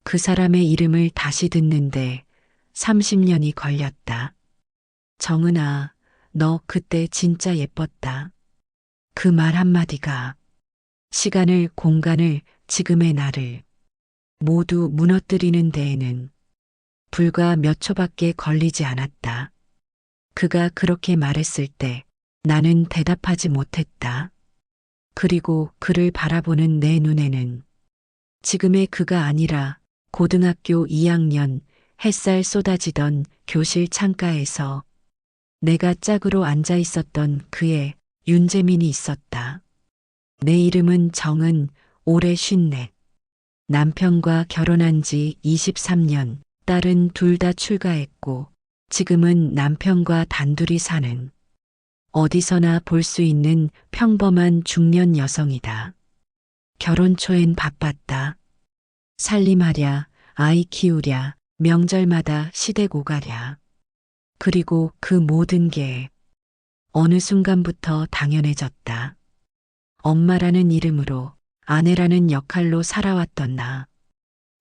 그 사람의 이름을 다시 듣는데 30년이 걸렸다. 정은아, 너 그때 진짜 예뻤다. 그 말 한마디가 시간을, 공간을, 지금의 나를 모두 무너뜨리는 데에는 불과 몇 초밖에 걸리지 않았다. 그가 그렇게 말했을 때 나는 대답하지 못했다. 그리고 그를 바라보는 내 눈에는 지금의 그가 아니라 고등학교 2학년 햇살 쏟아지던 교실 창가에서 내가 짝으로 앉아 있었던 그의 윤재민이 있었다. 내 이름은 정은, 올해 54. 남편과 결혼한 지 23년, 딸은 둘 다 출가했고 지금은 남편과 단둘이 사는 어디서나 볼 수 있는 평범한 중년 여성이다. 결혼 초엔 바빴다. 살림하랴, 아이 키우랴, 명절마다 시댁 오가랴. 그리고 그 모든 게 어느 순간부터 당연해졌다. 엄마라는 이름으로 아내라는 역할로 살아왔던 나.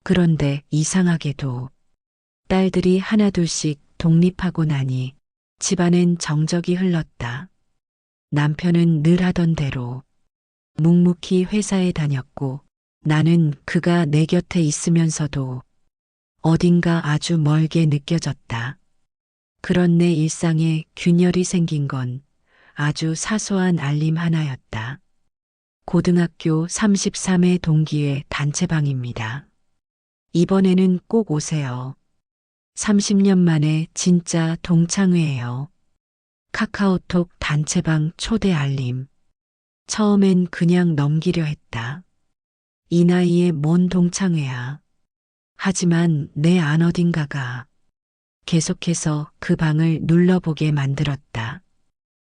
그런데 이상하게도 딸들이 하나둘씩 독립하고 나니 집안엔 정적이 흘렀다. 남편은 늘 하던 대로 묵묵히 회사에 다녔고 나는 그가 내 곁에 있으면서도 어딘가 아주 멀게 느껴졌다. 그런 내 일상에 균열이 생긴 건 아주 사소한 알림 하나였다. 고등학교 33회 동기의 단체방입니다. 이번에는 꼭 오세요. 30년 만에 진짜 동창회예요. 카카오톡 단체방 초대 알림. 처음엔 그냥 넘기려 했다. 이 나이에 뭔 동창회야. 하지만 내 안 어딘가가 계속해서 그 방을 눌러보게 만들었다.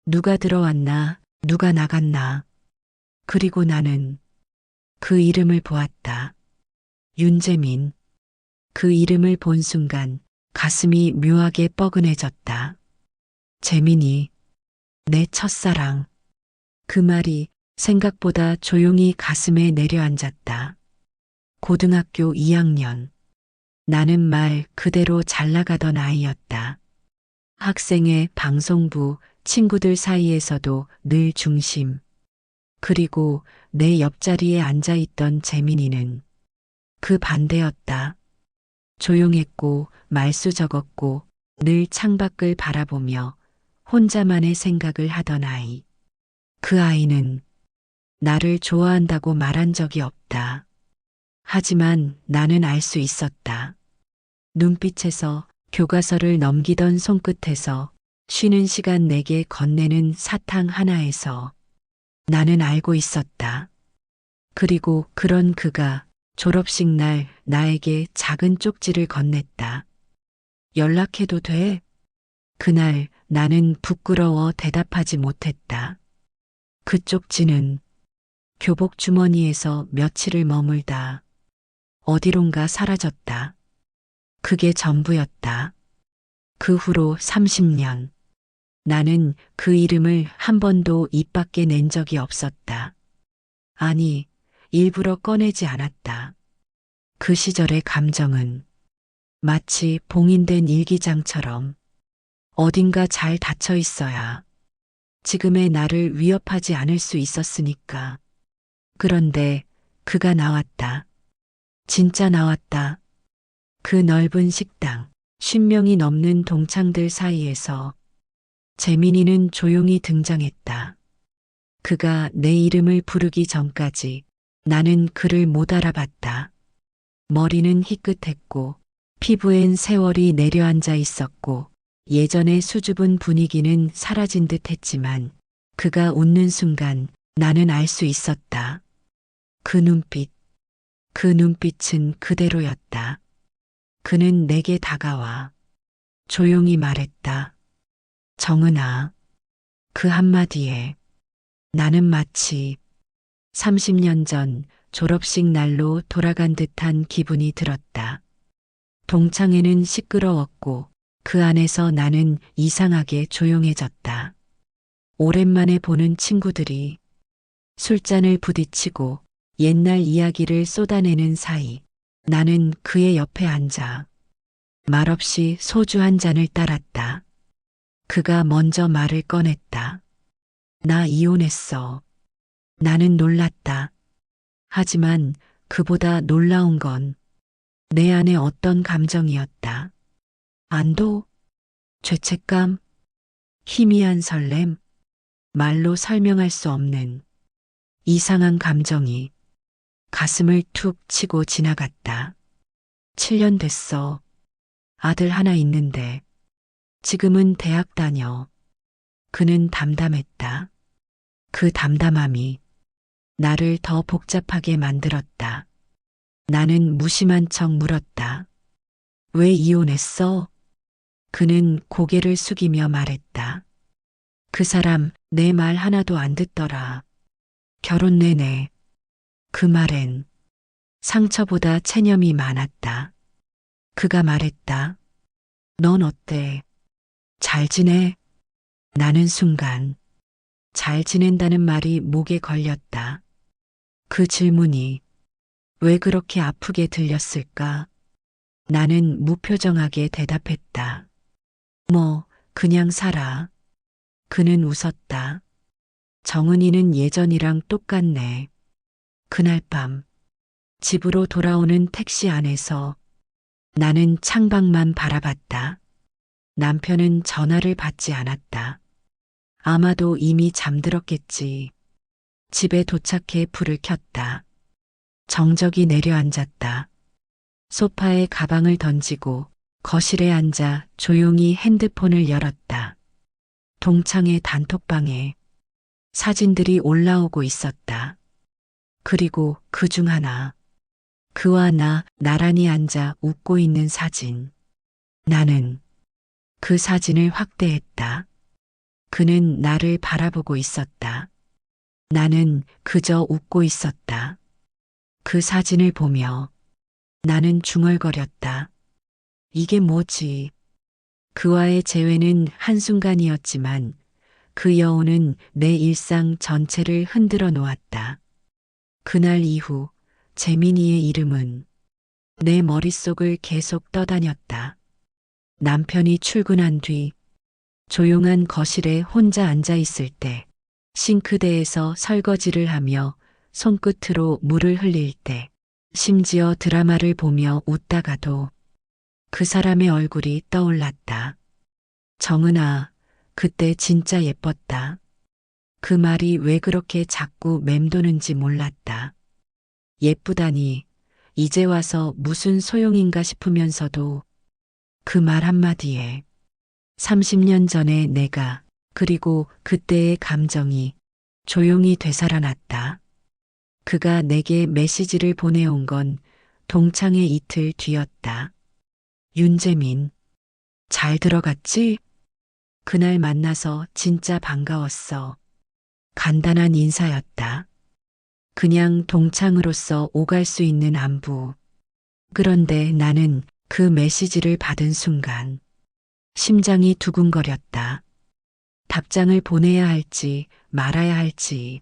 누가 들어왔나, 누가 나갔나. 그리고 나는 그 이름을 보았다. 윤재민. 그 이름을 본 순간 가슴이 묘하게 뻐근해졌다. 재민이, 내 첫사랑. 그 말이 생각보다 조용히 가슴에 내려앉았다. 고등학교 2학년. 나는 말 그대로 잘 나가던 아이였다. 학생회, 방송부, 친구들 사이에서도 늘 중심. 그리고 내 옆자리에 앉아 있던 재민이는 그 반대였다. 조용했고 말수 적었고 늘 창밖을 바라보며 혼자만의 생각을 하던 아이. 그 아이는 나를 좋아한다고 말한 적이 없다. 하지만 나는 알 수 있었다. 눈빛에서, 교과서를 넘기던 손끝에서, 쉬는 시간 내게 건네는 사탕 하나에서 나는 알고 있었다. 그리고 그런 그가 졸업식 날 나에게 작은 쪽지를 건넸다. 연락해도 돼? 그날 나는 부끄러워 대답하지 못했다. 그 쪽지는 교복 주머니에서 며칠을 머물다 어디론가 사라졌다. 그게 전부였다. 그 후로 30년. 나는 그 이름을 한 번도 입 밖에 낸 적이 없었다. 아니, 일부러 꺼내지 않았다. 그 시절의 감정은 마치 봉인된 일기장처럼 어딘가 잘 닫혀 있어야 지금의 나를 위협하지 않을 수 있었으니까. 그런데 그가 나왔다. 진짜 나왔다. 그 넓은 식당, 50명이 넘는 동창들 사이에서 재민이는 조용히 등장했다. 그가 내 이름을 부르기 전까지 나는 그를 못 알아봤다. 머리는 희끗했고 피부엔 세월이 내려앉아 있었고 예전의 수줍은 분위기는 사라진 듯 했지만 그가 웃는 순간 나는 알 수 있었다. 그 눈빛, 그 눈빛은 그대로였다. 그는 내게 다가와 조용히 말했다. 정은아. 그 한마디에 나는 마치 30년 전 졸업식 날로 돌아간 듯한 기분이 들었다. 동창회는 시끄러웠고 그 안에서 나는 이상하게 조용해졌다. 오랜만에 보는 친구들이 술잔을 부딪히고 옛날 이야기를 쏟아내는 사이 나는 그의 옆에 앉아 말없이 소주 한 잔을 따랐다. 그가 먼저 말을 꺼냈다. 나 이혼했어. 나는 놀랐다. 하지만 그보다 놀라운 건 내 안에 어떤 감정이었다. 안도, 죄책감, 희미한 설렘, 말로 설명할 수 없는 이상한 감정이 가슴을 툭 치고 지나갔다. 7년 됐어. 아들 하나 있는데 지금은 대학 다녀. 그는 담담했다. 그 담담함이 나를 더 복잡하게 만들었다. 나는 무심한 척 물었다. 왜 이혼했어? 그는 고개를 숙이며 말했다. 그 사람 내 말 하나도 안 듣더라. 결혼 내내 그 말엔 상처보다 체념이 많았다. 그가 말했다. 넌 어때? 잘 지내? 나는 순간 잘 지낸다는 말이 목에 걸렸다. 그 질문이 왜 그렇게 아프게 들렸을까? 나는 무표정하게 대답했다. 뭐, 그냥 살아. 그는 웃었다. 정은이는 예전이랑 똑같네. 그날 밤, 집으로 돌아오는 택시 안에서 나는 창밖만 바라봤다. 남편은 전화를 받지 않았다. 아마도 이미 잠들었겠지. 집에 도착해 불을 켰다. 정적이 내려앉았다. 소파에 가방을 던지고 거실에 앉아 조용히 핸드폰을 열었다. 동창의 단톡방에 사진들이 올라오고 있었다. 그리고 그 중 하나. 그와 나 나란히 앉아 웃고 있는 사진. 나는 그 사진을 확대했다. 그는 나를 바라보고 있었다. 나는 그저 웃고 있었다. 그 사진을 보며 나는 중얼거렸다. 이게 뭐지? 그와의 재회는 한순간이었지만 그 여운은 내 일상 전체를 흔들어 놓았다. 그날 이후 재민이의 이름은 내 머릿속을 계속 떠다녔다. 남편이 출근한 뒤 조용한 거실에 혼자 앉아 있을 때, 싱크대에서 설거지를 하며 손끝으로 물을 흘릴 때, 심지어 드라마를 보며 웃다가도 그 사람의 얼굴이 떠올랐다. 정은아, 그때 진짜 예뻤다. 그 말이 왜 그렇게 자꾸 맴도는지 몰랐다. 예쁘다니, 이제 와서 무슨 소용인가 싶으면서도 그 말 한마디에 30년 전의 내가 그리고 그때의 감정이 조용히 되살아났다. 그가 내게 메시지를 보내온 건 동창회 이틀 뒤였다. 윤재민, 잘 들어갔지? 그날 만나서 진짜 반가웠어. 간단한 인사였다. 그냥 동창으로서 오갈 수 있는 안부. 그런데 나는 그 메시지를 받은 순간 심장이 두근거렸다. 답장을 보내야 할지 말아야 할지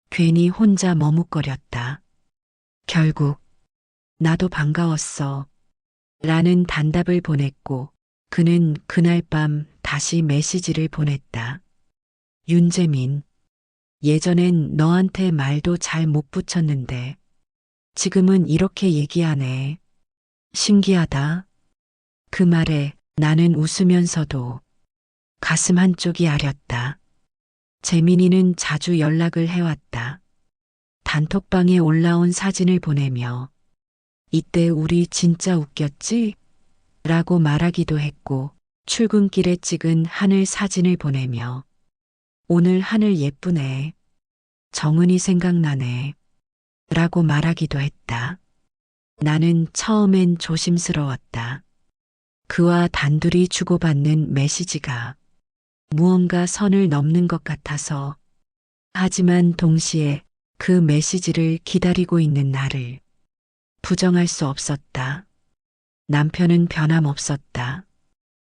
괜히 혼자 머뭇거렸다. 결국 나도 반가웠어. 라는 단답을 보냈고 그는 그날 밤 다시 메시지를 보냈다. 윤재민, 예전엔 너한테 말도 잘 못 붙였는데 지금은 이렇게 얘기하네. 신기하다. 그 말에 나는 웃으면서도 가슴 한쪽이 아렸다. 재민이는 자주 연락을 해왔다. 단톡방에 올라온 사진을 보내며 이때 우리 진짜 웃겼지? 라고 말하기도 했고 출근길에 찍은 하늘 사진을 보내며 오늘 하늘 예쁘네. 정은이 생각나네. 라고 말하기도 했다. 나는 처음엔 조심스러웠다. 그와 단둘이 주고받는 메시지가 무언가 선을 넘는 것 같아서. 하지만 동시에 그 메시지를 기다리고 있는 나를 부정할 수 없었다. 남편은 변함없었다.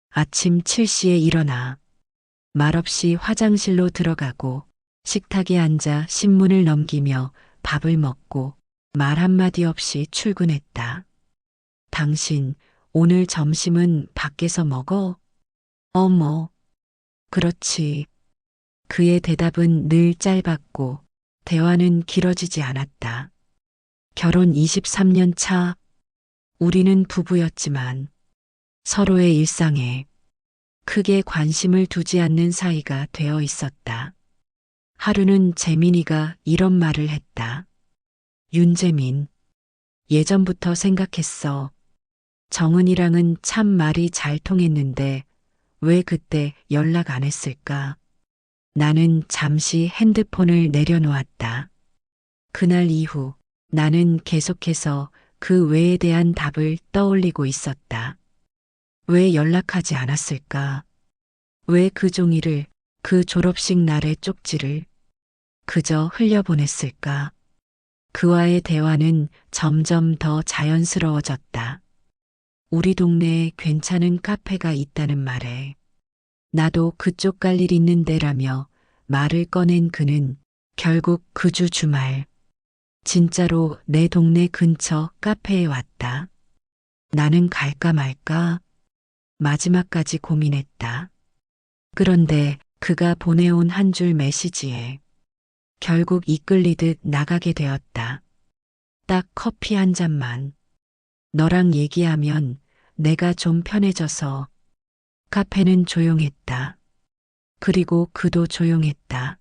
아침 7시에 일어나 말없이 화장실로 들어가고 식탁에 앉아 신문을 넘기며 밥을 먹고 말 한마디 없이 출근했다. 당신 오늘 점심은 밖에서 먹어? 어머, 그렇지. 그의 대답은 늘 짧았고 대화는 길어지지 않았다. 결혼 23년 차, 우리는 부부였지만 서로의 일상에 크게 관심을 두지 않는 사이가 되어 있었다. 하루는 재민이가 이런 말을 했다. 윤재민, 예전부터 생각했어. 정은이랑은 참 말이 잘 통했는데 왜 그때 연락 안 했을까? 나는 잠시 핸드폰을 내려놓았다. 그날 이후 나는 계속해서 그 외에 대한 답을 떠올리고 있었다. 왜 연락하지 않았을까? 왜 그 종이를, 그 졸업식 날의 쪽지를 그저 흘려보냈을까? 그와의 대화는 점점 더 자연스러워졌다. 우리 동네에 괜찮은 카페가 있다는 말에 나도 그쪽 갈 일 있는데라며 말을 꺼낸 그는 결국 그 주 주말 진짜로 내 동네 근처 카페에 왔다. 나는 갈까 말까 마지막까지 고민했다. 그런데 그가 보내온 한 줄 메시지에 결국 이끌리듯 나가게 되었다. 딱 커피 한 잔만. 너랑 얘기하면 내가 좀 편해져서. 카페는 조용했다. 그리고 그도 조용했다.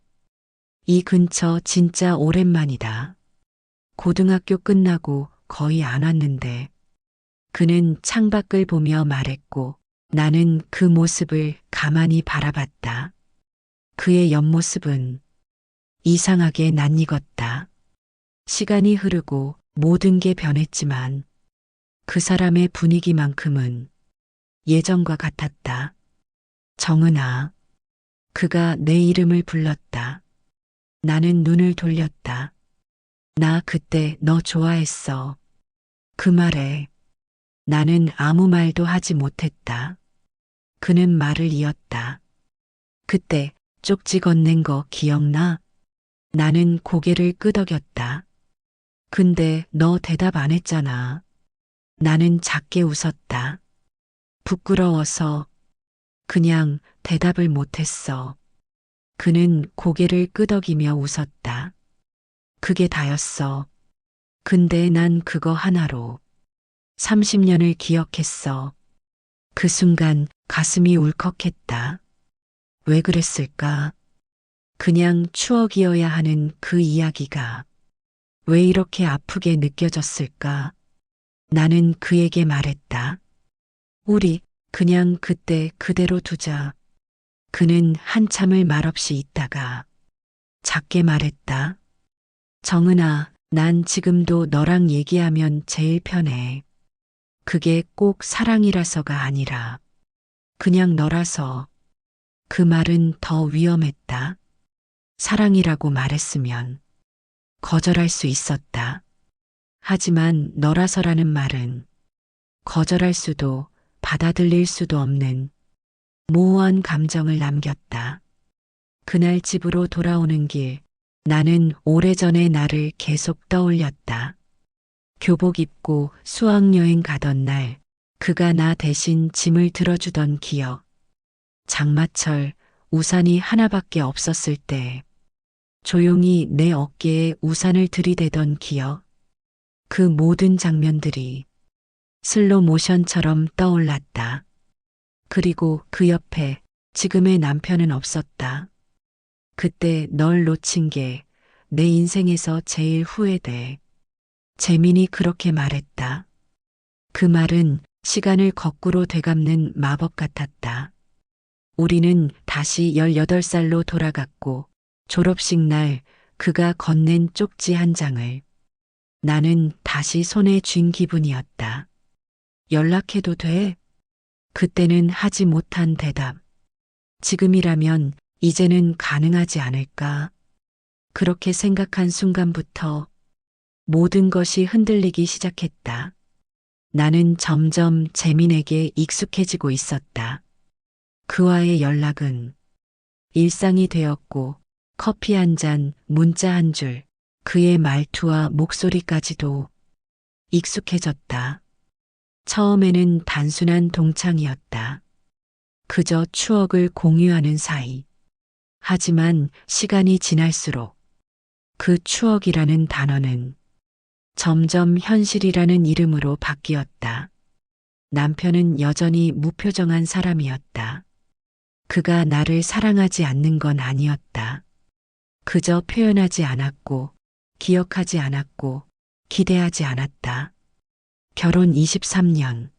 이 근처 진짜 오랜만이다. 고등학교 끝나고 거의 안 왔는데 그는 창밖을 보며 말했고 나는 그 모습을 가만히 바라봤다. 그의 옆모습은 이상하게 낯익었다. 시간이 흐르고 모든 게 변했지만 그 사람의 분위기만큼은 예전과 같았다. 정은아. 그가 내 이름을 불렀다. 나는 눈을 돌렸다. 나 그때 너 좋아했어. 그 말에 나는 아무 말도 하지 못했다. 그는 말을 이었다. 그때 쪽지 건넨 거 기억나? 나는 고개를 끄덕였다. 근데 너 대답 안 했잖아. 나는 작게 웃었다. 부끄러워서 그냥 대답을 못했어. 그는 고개를 끄덕이며 웃었다. 그게 다였어. 근데 난 그거 하나로 30년을 기억했어. 그 순간 가슴이 울컥했다. 왜 그랬을까? 그냥 추억이어야 하는 그 이야기가 왜 이렇게 아프게 느껴졌을까? 나는 그에게 말했다. 우리 그냥 그때 그대로 두자. 그는 한참을 말없이 있다가 작게 말했다. 정은아, 난 지금도 너랑 얘기하면 제일 편해. 그게 꼭 사랑이라서가 아니라 그냥 너라서. 그 말은 더 위험했다. 사랑이라고 말했으면 거절할 수 있었다. 하지만 너라서라는 말은 거절할 수도 받아들일 수도 없는 모호한 감정을 남겼다. 그날 집으로 돌아오는 길, 나는 오래전의 나를 계속 떠올렸다. 교복 입고 수학여행 가던 날, 그가 나 대신 짐을 들어주던 기억. 장마철, 우산이 하나밖에 없었을 때, 조용히 내 어깨에 우산을 들이대던 기억. 그 모든 장면들이 슬로 모션처럼 떠올랐다. 그리고 그 옆에 지금의 남편은 없었다. 그때 널 놓친 게 내 인생에서 제일 후회돼. 재민이 그렇게 말했다. 그 말은 시간을 거꾸로 되갚는 마법 같았다. 우리는 다시 18살로 돌아갔고 졸업식 날 그가 건넨 쪽지 한 장을 나는 다시 손에 쥔 기분이었다. 연락해도 돼? 그때는 하지 못한 대답. 지금이라면 이제는 가능하지 않을까? 그렇게 생각한 순간부터 모든 것이 흔들리기 시작했다. 나는 점점 재민에게 익숙해지고 있었다. 그와의 연락은 일상이 되었고 커피 한 잔, 문자 한 줄, 그의 말투와 목소리까지도 익숙해졌다. 처음에는 단순한 동창이었다. 그저 추억을 공유하는 사이. 하지만 시간이 지날수록 그 추억이라는 단어는 점점 현실이라는 이름으로 바뀌었다. 남편은 여전히 무표정한 사람이었다. 그가 나를 사랑하지 않는 건 아니었다. 그저 표현하지 않았고, 기억하지 않았고, 기대하지 않았다. 결혼 23년.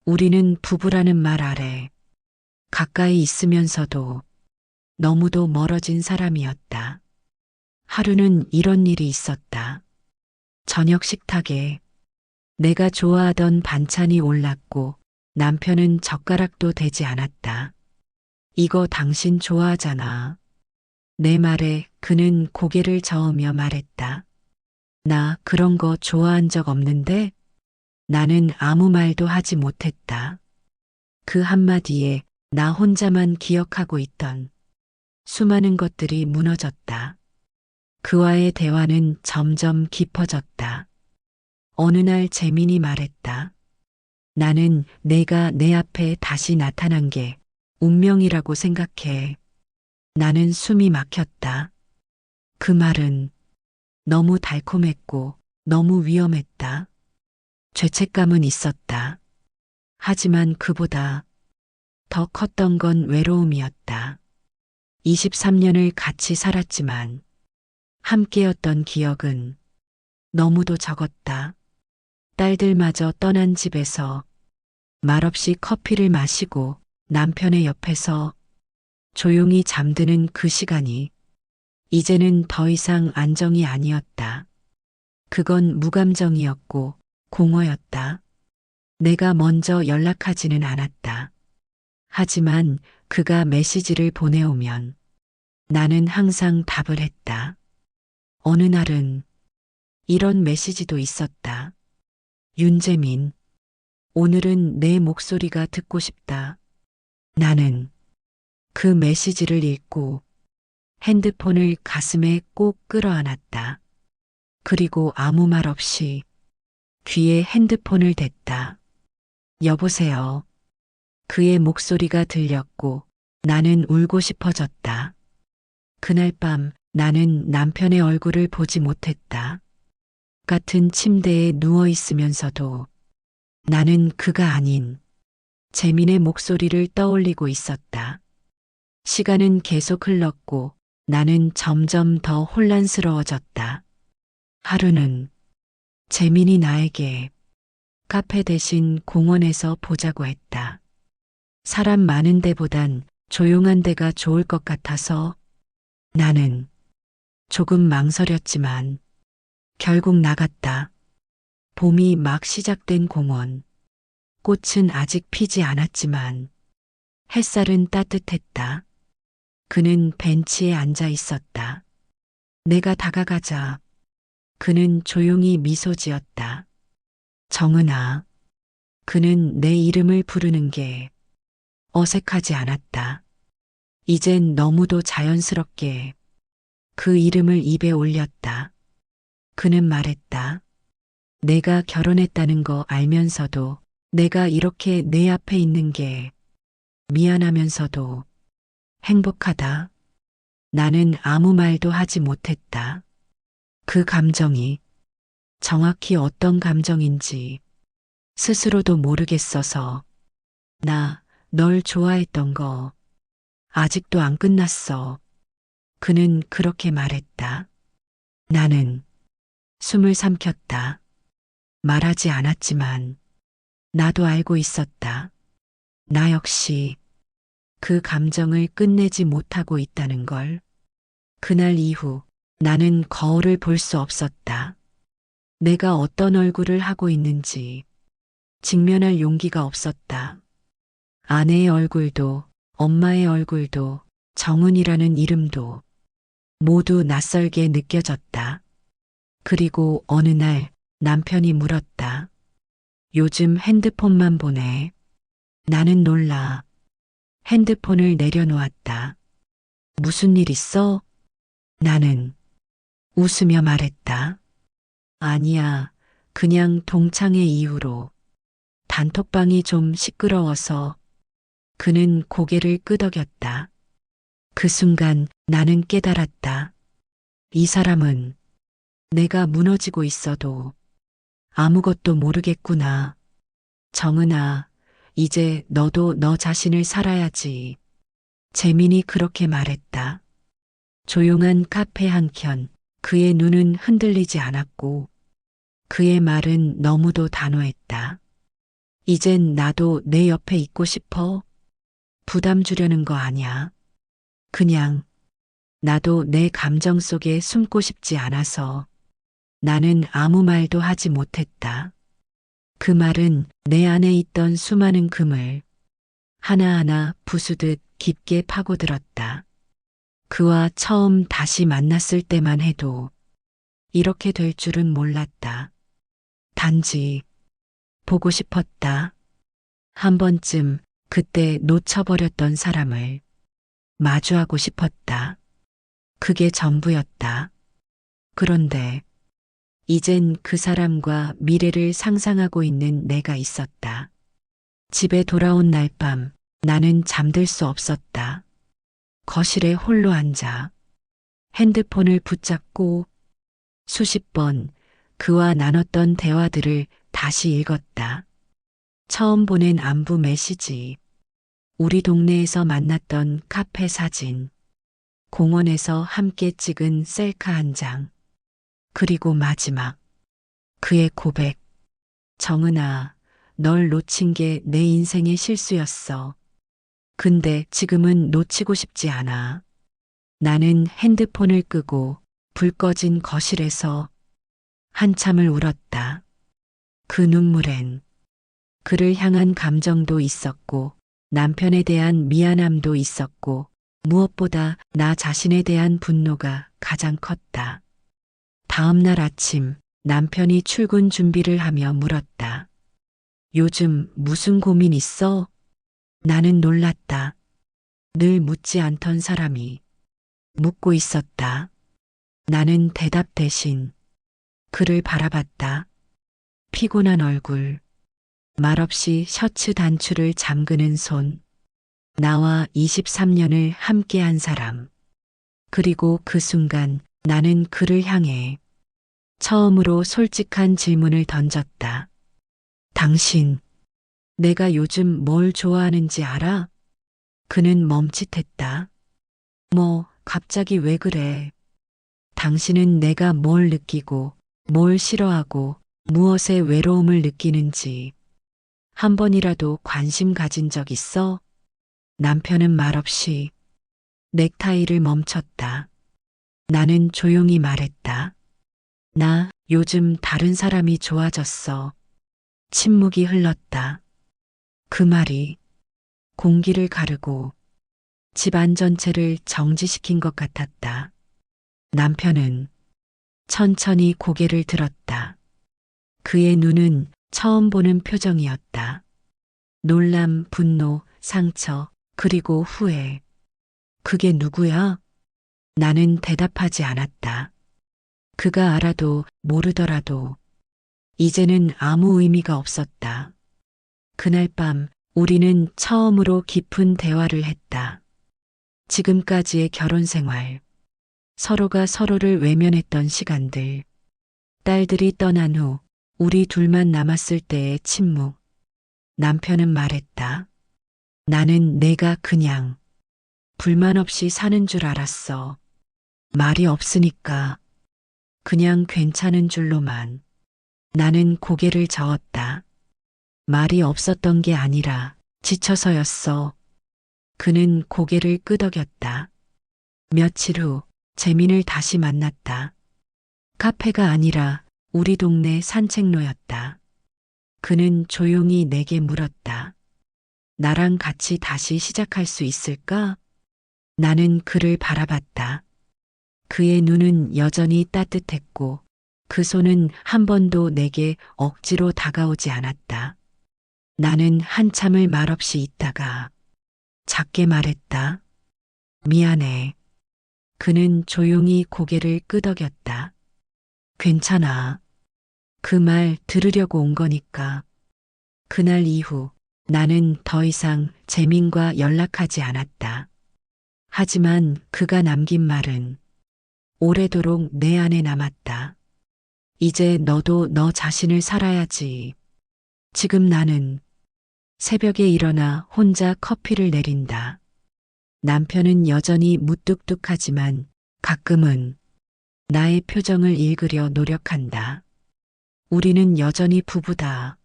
우리는 부부라는 말 아래 가까이 있으면서도 너무도 멀어진 사람이었다. 하루는 이런 일이 있었다. 저녁 식탁에 내가 좋아하던 반찬이 올랐고 남편은 젓가락도 대지 않았다. 이거 당신 좋아하잖아. 내 말에 그는 고개를 저으며 말했다. 나 그런 거 좋아한 적 없는데? 나는 아무 말도 하지 못했다. 그 한마디에 나 혼자만 기억하고 있던 수많은 것들이 무너졌다. 그와의 대화는 점점 깊어졌다. 어느 날 재민이 말했다. 나는 내가 내 앞에 다시 나타난 게 운명이라고 생각해. 나는 숨이 막혔다. 그 말은 너무 달콤했고 너무 위험했다. 죄책감은 있었다. 하지만 그보다 더 컸던 건 외로움이었다. 23년을 같이 살았지만 함께였던 기억은 너무도 적었다. 딸들마저 떠난 집에서 말없이 커피를 마시고 남편의 옆에서 조용히 잠드는 그 시간이 이제는 더 이상 안정이 아니었다. 그건 무감정이었고 공허였다. 내가 먼저 연락하지는 않았다. 하지만 그가 메시지를 보내오면 나는 항상 답을 했다. 어느 날은 이런 메시지도 있었다. 윤재민, 오늘은 내 목소리가 듣고 싶다. 나는 그 메시지를 읽고 핸드폰을 가슴에 꼭 끌어안았다. 그리고 아무 말 없이 귀에 핸드폰을 댔다. 여보세요. 그의 목소리가 들렸고 나는 울고 싶어졌다. 그날 밤 나는 남편의 얼굴을 보지 못했다. 같은 침대에 누워 있으면서도 나는 그가 아닌 재민의 목소리를 떠올리고 있었다. 시간은 계속 흘렀고 나는 점점 더 혼란스러워졌다. 하루는 재민이 나에게 카페 대신 공원에서 보자고 했다. 사람 많은 데보단 조용한 데가 좋을 것 같아서 나는 조금 망설였지만 결국 나갔다. 봄이 막 시작된 공원. 꽃은 아직 피지 않았지만 햇살은 따뜻했다. 그는 벤치에 앉아 있었다. 내가 다가가자 그는 조용히 미소 지었다. 정은아. 그는 내 이름을 부르는 게 어색하지 않았다. 이젠 너무도 자연스럽게 그 이름을 입에 올렸다. 그는 말했다. 내가 결혼했다는 거 알면서도 내가 이렇게 내 앞에 있는 게 미안하면서도 행복하다. 나는 아무 말도 하지 못했다. 그 감정이 정확히 어떤 감정인지 스스로도 모르겠어서 나 널 좋아했던 거 아직도 안 끝났어. 그는 그렇게 말했다. 나는 숨을 삼켰다. 말하지 않았지만 나도 알고 있었다. 나 역시 그 감정을 끝내지 못하고 있다는 걸. 그날 이후 나는 거울을 볼 수 없었다. 내가 어떤 얼굴을 하고 있는지 직면할 용기가 없었다. 아내의 얼굴도 엄마의 얼굴도 정은이라는 이름도 모두 낯설게 느껴졌다. 그리고 어느 날 남편이 물었다. 요즘 핸드폰만 보내. 나는 놀라 핸드폰을 내려놓았다. 무슨 일 있어? 나는 웃으며 말했다. 아니야, 그냥 동창회 이후로 단톡방이 좀 시끄러워서. 그는 고개를 끄덕였다. 그 순간 나는 깨달았다. 이 사람은 내가 무너지고 있어도 아무것도 모르겠구나. 정은아, 이제 너도 너 자신을 살아야지. 재민이 그렇게 말했다. 조용한 카페 한켠, 그의 눈은 흔들리지 않았고, 그의 말은 너무도 단호했다. 이젠 나도 내 옆에 있고 싶어. 부담 주려는 거 아냐. 그냥 나도 내 감정 속에 숨고 싶지 않아서. 나는 아무 말도 하지 못했다. 그 말은 내 안에 있던 수많은 금을 하나하나 부수듯 깊게 파고들었다. 그와 처음 다시 만났을 때만 해도 이렇게 될 줄은 몰랐다. 단지 보고 싶었다. 한 번쯤 그때 놓쳐버렸던 사람을 마주하고 싶었다. 그게 전부였다. 그런데 이젠 그 사람과 미래를 상상하고 있는 내가 있었다. 집에 돌아온 날 밤 나는 잠들 수 없었다. 거실에 홀로 앉아 핸드폰을 붙잡고 수십 번 그와 나눴던 대화들을 다시 읽었다. 처음 보낸 안부 메시지, 우리 동네에서 만났던 카페 사진, 공원에서 함께 찍은 셀카 한 장, 그리고 마지막 그의 고백. 정은아, 널 놓친 게 내 인생의 실수였어. 근데 지금은 놓치고 싶지 않아. 나는 핸드폰을 끄고 불 꺼진 거실에서 한참을 울었다. 그 눈물엔 그를 향한 감정도 있었고 남편에 대한 미안함도 있었고 무엇보다 나 자신에 대한 분노가 가장 컸다. 다음 날 아침 남편이 출근 준비를 하며 물었다. 요즘 무슨 고민 있어? 나는 놀랐다. 늘 묻지 않던 사람이 묻고 있었다. 나는 대답 대신 그를 바라봤다. 피곤한 얼굴, 말없이 셔츠 단추를 잠그는 손, 나와 23년을 함께한 사람. 그리고 그 순간 나는 그를 향해 처음으로 솔직한 질문을 던졌다. 당신, 내가 요즘 뭘 좋아하는지 알아? 그는 멈칫했다. 뭐, 갑자기 왜 그래? 당신은 내가 뭘 느끼고, 뭘 싫어하고, 무엇에 외로움을 느끼는지 한 번이라도 관심 가진 적 있어? 남편은 말없이 넥타이를 멈췄다. 나는 조용히 말했다. 나 요즘 다른 사람이 좋아졌어. 침묵이 흘렀다. 그 말이 공기를 가르고 집안 전체를 정지시킨 것 같았다. 남편은 천천히 고개를 들었다. 그의 눈은 처음 보는 표정이었다. 놀람, 분노, 상처, 그리고 후회. 그게 누구야? 나는 대답하지 않았다. 그가 알아도 모르더라도 이제는 아무 의미가 없었다. 그날 밤 우리는 처음으로 깊은 대화를 했다. 지금까지의 결혼 생활, 서로가 서로를 외면했던 시간들, 딸들이 떠난 후 우리 둘만 남았을 때의 침묵. 남편은 말했다. 나는 내가 그냥 불만 없이 사는 줄 알았어. 말이 없으니까 그냥 괜찮은 줄로만. 나는 고개를 저었다. 말이 없었던 게 아니라 지쳐서였어. 그는 고개를 끄덕였다. 며칠 후 재민을 다시 만났다. 카페가 아니라 우리 동네 산책로였다. 그는 조용히 내게 물었다. 나랑 같이 다시 시작할 수 있을까? 나는 그를 바라봤다. 그의 눈은 여전히 따뜻했고 그 손은 한 번도 내게 억지로 다가오지 않았다. 나는 한참을 말없이 있다가 작게 말했다. 미안해. 그는 조용히 고개를 끄덕였다. 괜찮아. 그 말 들으려고 온 거니까. 그날 이후 나는 더 이상 재민과 연락하지 않았다. 하지만 그가 남긴 말은 오래도록 내 안에 남았다. 이제 너도 너 자신을 살아야지. 지금 나는 새벽에 일어나 혼자 커피를 내린다. 남편은 여전히 무뚝뚝하지만 가끔은 나의 표정을 읽으려 노력한다. 우리는 여전히 부부다.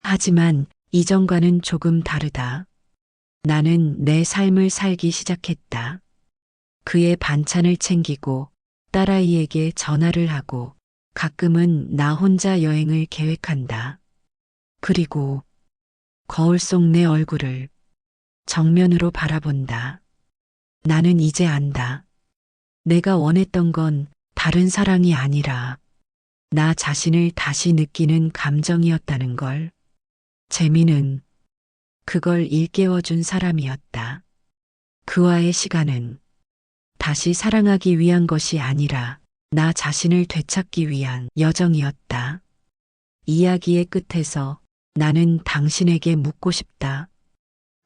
하지만 이전과는 조금 다르다. 나는 내 삶을 살기 시작했다. 그의 반찬을 챙기고 딸아이에게 전화를 하고 가끔은 나 혼자 여행을 계획한다. 그리고 거울 속 내 얼굴을 정면으로 바라본다. 나는 이제 안다. 내가 원했던 건 다른 사랑이 아니라 나 자신을 다시 느끼는 감정이었다는 걸. 재미는 그걸 일깨워준 사람이었다. 그와의 시간은 다시 사랑하기 위한 것이 아니라 나 자신을 되찾기 위한 여정이었다. 이야기의 끝에서 나는 당신에게 묻고 싶다.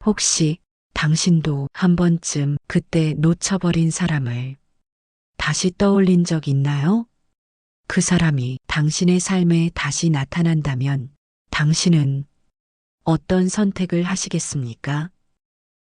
혹시 당신도 한 번쯤 그때 놓쳐버린 사람을 다시 떠올린 적 있나요? 그 사람이 당신의 삶에 다시 나타난다면 당신은 어떤 선택을 하시겠습니까?